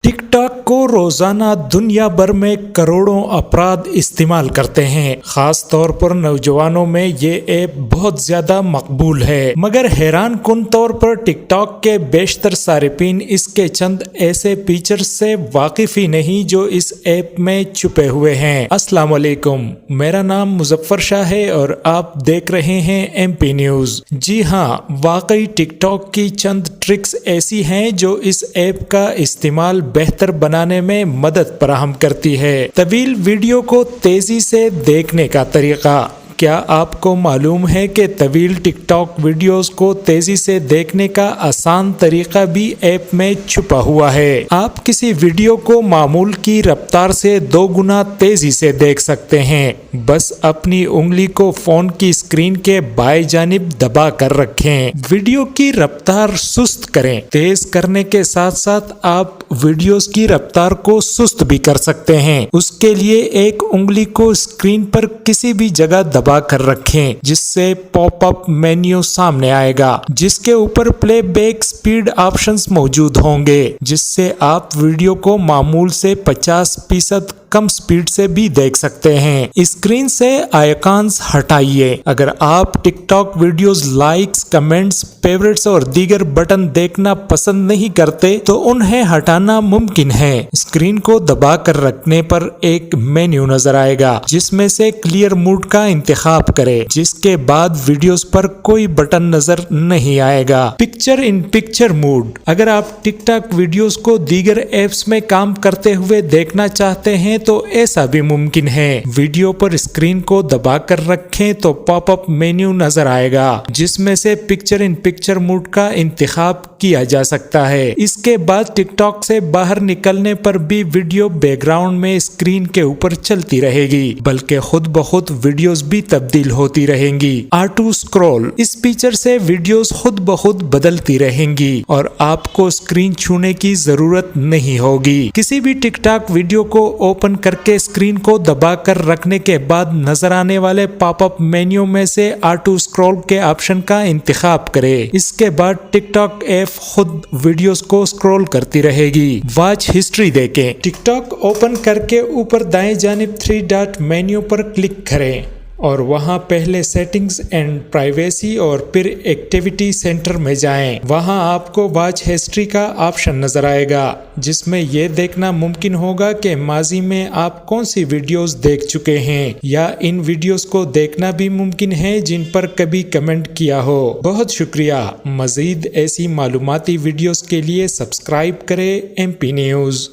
Tick tock को रोजाना दुनिया भर में करोड़ों अफराद इस्तेमाल करते हैं। खास तौर पर नौजवानों में ये ऐप बहुत ज्यादा मकबूल है, मगर हैरान कुन तौर पर टिकटॉक के बेशतर सारिफीन इसके चंद ऐसे फीचर्स से वाकिफ ही नहीं जो इस ऐप में छुपे हुए हैं। अस्सलाम वालेकुम, मेरा नाम मुजफ्फर शाह है और आप देख रहे हैं MP न्यूज। जी हाँ, वाकई टिकटॉक की चंद ट्रिक्स ऐसी हैं जो इस ऐप का इस्तेमाल बेहतर बनाने में मदद फराहम करती है। तवील वीडियो को तेजी से देखने का तरीका। क्या आपको मालूम है कि तवील टिकटॉक वीडियोस को तेजी से देखने का आसान तरीका भी ऐप में छुपा हुआ है। आप किसी वीडियो को मामूल की रफ्तार से 2 गुना तेजी से देख सकते हैं। बस अपनी उंगली को फोन की स्क्रीन के बाएं जानिब दबा कर रखें। वीडियो की रफ्तार सुस्त करें। तेज करने के साथ साथ आप वीडियोस की रफ्तार को सुस्त भी कर सकते हैं। उसके लिए एक उंगली को स्क्रीन पर किसी भी जगह दबा कर रखें, जिससे पॉपअप मेन्यू सामने आएगा, जिसके ऊपर प्ले बैक स्पीड ऑप्शंस मौजूद होंगे, जिससे आप वीडियो को मामूल से 50% कम स्पीड से भी देख सकते हैं। स्क्रीन से आइकॉन्स हटाइए। अगर आप TikTok videos likes, comments, favourites और दीगर बटन देखना पसंद नहीं करते तो उन्हें हटाना मुमकिन है। स्क्रीन को दबा कर रखने पर एक मेन्यू नजर आएगा, जिसमें से क्लियर मोड का इंतखाब करें, जिसके बाद वीडियोस पर कोई बटन नजर नहीं आएगा। Picture in picture mode. अगर आप टिकटॉक वीडियोस को दीगर एप्स में काम करते हुए देखना चाहते हैं तो ऐसा भी मुमकिन है। वीडियो पर स्क्रीन को दबा कर रखें तो पॉपअप मेन्यू नजर आएगा, जिसमें से पिक्चर इन पिक्चर मोड का इंतखाब किया जा सकता है। इसके बाद टिकटॉक से बाहर निकलने पर भी वीडियो बैकग्राउंड में स्क्रीन के ऊपर चलती रहेगी, बल्कि खुद ब खुद वीडियोस भी तब्दील होती रहेंगी। Auto scroll. इस फीचर से वीडियोस खुद ब खुद बदलती रहेंगी और आपको स्क्रीन छूने की जरूरत नहीं होगी। किसी भी टिकटॉक वीडियो को ओपन करके स्क्रीन को दबा कर रखने के बाद नजर आने वाले पॉपअप मेन्यू में से ऑटो स्क्रॉल के ऑप्शन का इंतखाब करें। इसके बाद टिकटॉक ऐप खुद वीडियोस को स्क्रॉल करती रहेगी। वॉच हिस्ट्री देखें। टिकटॉक ओपन करके ऊपर दाएं जानिब 3 डॉट मेन्यू पर क्लिक करें और वहां पहले सेटिंग्स एंड प्राइवेसी और फिर एक्टिविटी सेंटर में जाएं। वहां आपको वॉच हिस्ट्री का ऑप्शन नजर आएगा, जिसमें यह देखना मुमकिन होगा कि माजी में आप कौन सी वीडियोस देख चुके हैं, या इन वीडियोस को देखना भी मुमकिन है जिन पर कभी कमेंट किया हो। बहुत शुक्रिया। मजीद ऐसी मालूमाती वीडियोस के लिए सब्सक्राइब करें MP न्यूज।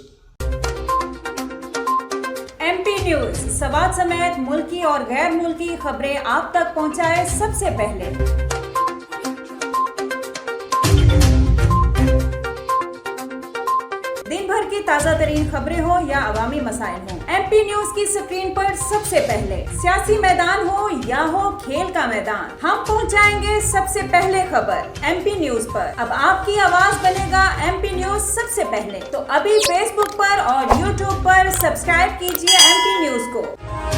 MP न्यूज सवाल समेत मुल्की और गैर मुल्की खबरें आप तक पहुंचाए सबसे पहले। दिन भर की ताज़ा तरीन खबरें हो या अवामी मसाइल हो, MP न्यूज की स्क्रीन पर सबसे पहले। सियासी मैदान हो या हो खेल का मैदान, हम पहुंचाएंगे सबसे पहले खबर MP न्यूज पर। अब आपकी आवाज बनेगा MP न्यूज सबसे पहले। तो अभी Facebook पर और YouTube पर सब्सक्राइब कीजिए MP न्यूज को।